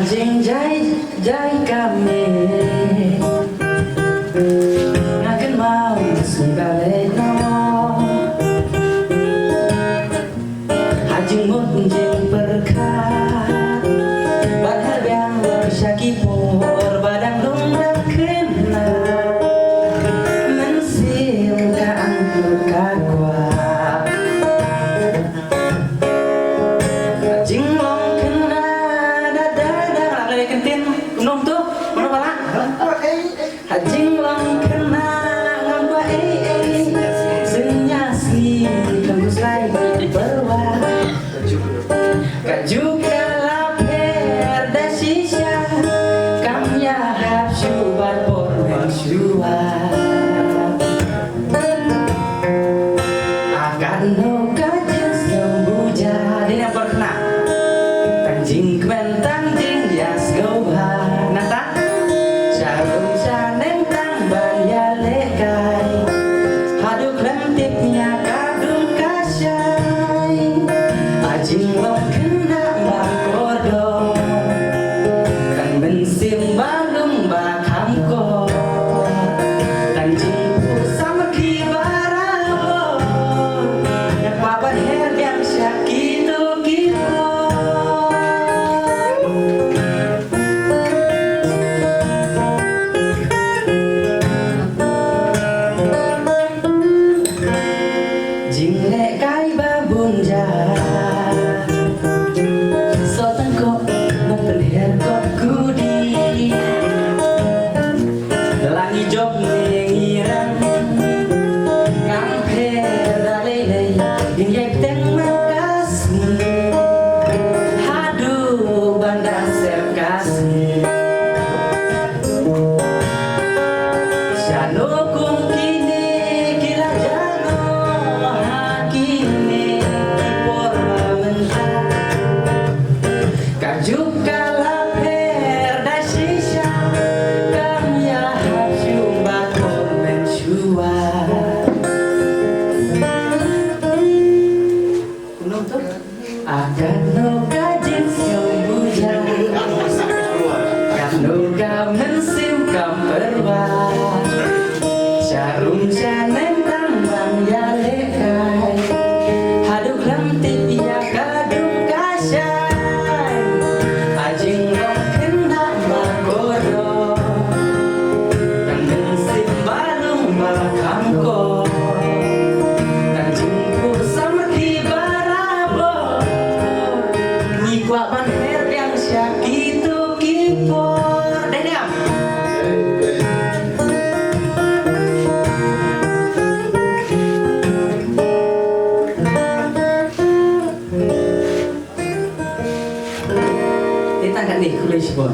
Anjing jai kami ngaken mau sembalik no hajing munjing berkat badar yang syakipur badang dongdang kena mensil kaan kakwa hajing long kena dadar lagi kentin unong tuh unong pala hajing long kena ngamba senyasi tembus lai berwah juga lapar dan sisa kami harap syubat pormen syubat akan no kajen sembuja dan yang pernah tanjing kmentang jing jas gauha nata shalom saneng tang baya lekai haduk lentipnya kadung kasyai ajing long kena bakodo kan bensim balum bakamko tanjing sama kibarabo yang papan her yang syakitu kipo jingle kai babunja sotan kok memperher kok kudi langi job nengirang ngamper dalai injek teng makasih haduh bandar serkasih Shalom kini kila jano hakini kipor mentah kajuk kalaper dan sisa kami harap syumbat korban syuat unong tuh akan no kajin sembujan kan no kamen sim kamperwa Syarum saneng tambang ya lekai haduk lentip ya kadung kasyai ajing long kena makodo dan bensim balung bakamko dan jemput sama kibarabo ngikwa manher yang syakitu kipor denam Kita nggak nih kulis bon.